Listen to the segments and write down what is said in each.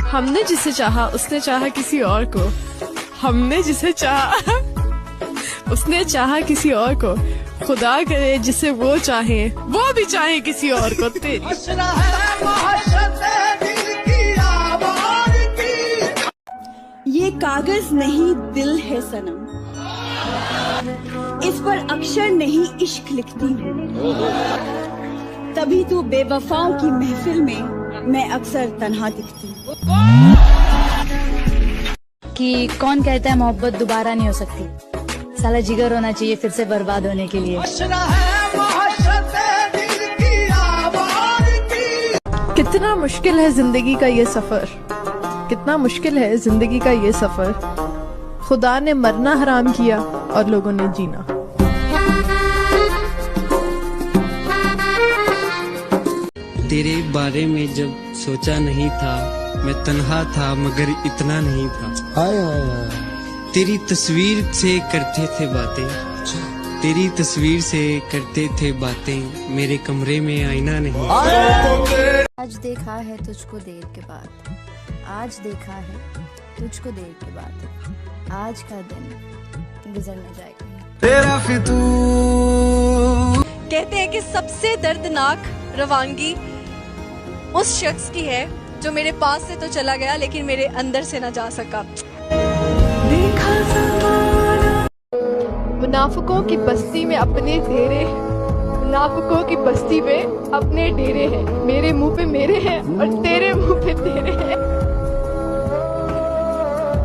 हमने जिसे चाहा उसने चाहा किसी और को, हमने जिसे चाहा उसने चाहा किसी और को, खुदा करे जिसे वो चाहे वो भी चाहे किसी और को। तेरी ये कागज नहीं दिल है सनम, इस पर अक्षर नहीं इश्क लिखती हूँ, तभी तो बेवफाओं की महफिल में मैं अक्सर तन्हा दिखती हूँ। कि कौन कहता है मोहब्बत दोबारा नहीं हो सकती, साला जिगर होना चाहिए फिर से बर्बाद होने के लिए। कितना मुश्किल है जिंदगी का ये सफर, कितना मुश्किल है जिंदगी का ये सफर, खुदा ने मरना हराम किया और लोगों ने जीना। तेरे बारे में जब सोचा नहीं था, मैं तन्हा था मगर इतना नहीं था। हाय हाय हाय। तेरी तस्वीर से करते थे बातें, तेरी तस्वीर से करते थे बातें, मेरे कमरे में आईना नहीं। आज देखा है तुझको देर के बाद, आज देखा है तुझको देर के बाद, आज का दिन गुजर न जाएगा। तेरा फितूर कहते हैं कि सबसे दर्दनाक रवानगी उस शख्स की है जो मेरे पास से तो चला गया लेकिन मेरे अंदर से ना जा सका। मुनाफिकों की बस्ती में अपने डेरे, मुनाफिकों की बस्ती में अपने डेरे हैं, मेरे मुंह पे मेरे हैं और तेरे मुंह पे तेरे हैं।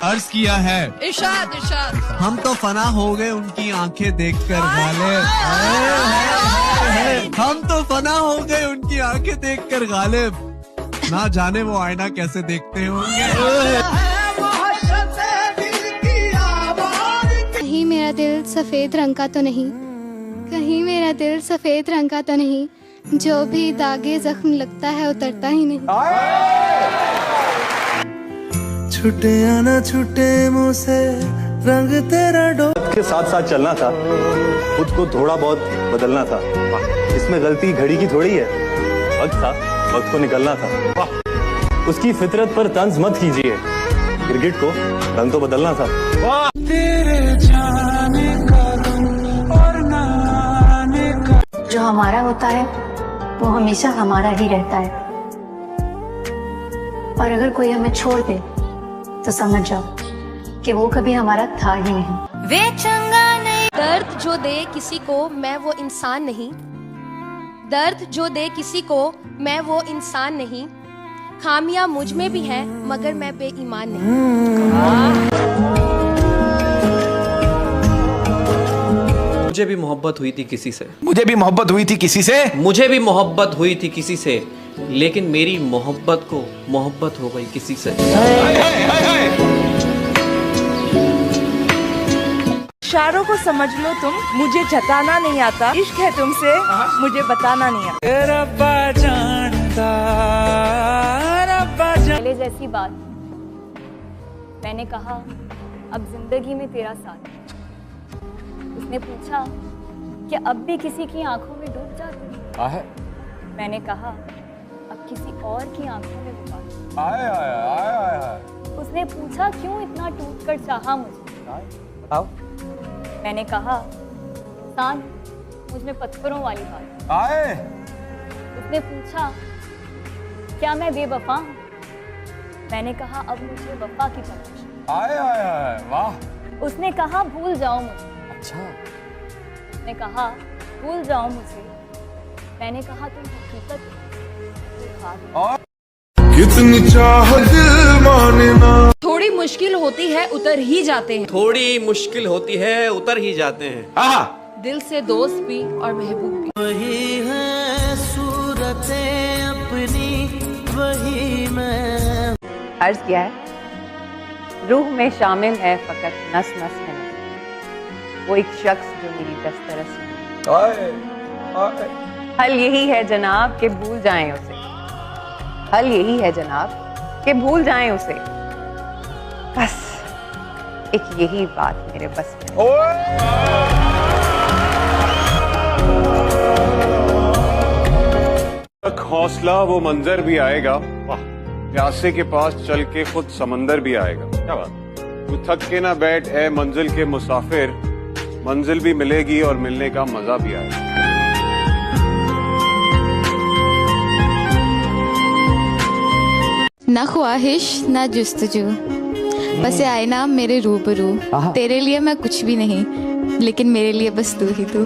अर्ज किया है इरशाद इरशाद, हम तो फना हो गए उनकी आंखें देखकर गालिब, हम तो फना हो गए उनकी आंखें देखकर गालिब, ना जाने वो आईना कैसे देखते होंगे। कहीं मेरा दिल सफेद रंग का तो नहीं, कहीं मेरा दिल सफेद रंग का तो नहीं, जो भी दागे जख्म लगता है उतरता ही नहीं। छुटे या ना छुटे मुँह से रंग तेरा डो के साथ साथ चलना था, खुद को थोड़ा बहुत बदलना था, इसमें गलती घड़ी की थोड़ी है, वक्त था, वक्त को निकलना था। उसकी फितरत पर तंज मत कीजिए, क्रिकेट को रंग तो बदलना था। तेरे जाने का और ना आने का। जो हमारा होता है वो हमेशा हमारा ही रहता है, और अगर कोई हमें छोड़ दे तो समझ जाओ कि वो कभी हमारा था ही नहीं। वे चंगा नहीं। दर्द जो दे किसी को मैं वो इंसान नहीं, दर्द जो दे किसी को मैं वो इंसान नहीं, खामियां मुझ में भी हैं मगर मैं बेईमान नहीं। मुझे भी मोहब्बत हुई थी किसी से, मुझे भी मोहब्बत हुई थी किसी से, मुझे भी मोहब्बत हुई थी किसी से, लेकिन मेरी मोहब्बत को मोहब्बत हो गई किसी से। इशारों को समझ लो तुम, मुझे जताना नहीं आता, इश्क है तुमसे मुझे बताना नहीं आता। रब्बा जानता, रब्बा जानता। पहले जैसी बात, मैंने कहा अब जिंदगी में तेरा साथ। उसने पूछा कि अब भी किसी की आंखों में डूब जाती है। मैंने कहा अब किसी और की आंखों में डूबा। उसने पूछा क्यों इतना टूट कर चाहा मुझे। मैंने कहा इंसान मुझ में पत्थरों वाली बात। उसने पूछा क्या मैं बेवफा हूँ। मैंने कहा अब मुझे वफा की तलाश। वाह। उसने कहा भूल जाओ मुझे। अच्छा। उसने कहा भूल जाओ मुझे। मैंने कहा तुम हकीकत कितनी चाह दिल मानना। थोड़ी मुश्किल होती है उतर ही जाते हैं, थोड़ी मुश्किल होती है उतर ही जाते हैं। दिल से दोस्त भी और महबूब भी। वही है सूरतें अपनी, वही मैं। अर्ज किया है रूह में शामिल है फकत नस नस में नहीं, वो एक शख्स जो मेरी दस्तरस में। हल यही है जनाब कि भूल जाएं उसे, हल यही है जनाब कि भूल जाएं उसे, बस एक यही बात मेरे बस में। हौसला वो मंजर भी आएगा, प्यासे के पास चल के खुद समंदर भी आएगा। क्या बात। तू थक के ना बैठ ए मंजिल के मुसाफिर, मंजिल भी मिलेगी और मिलने का मजा भी आएगा। ना ख्वाहिश ना जुस्तजू, बस ये आईना मेरे रूबरू। तेरे लिए मैं कुछ भी नहीं, लेकिन मेरे लिए बस तू ही तू।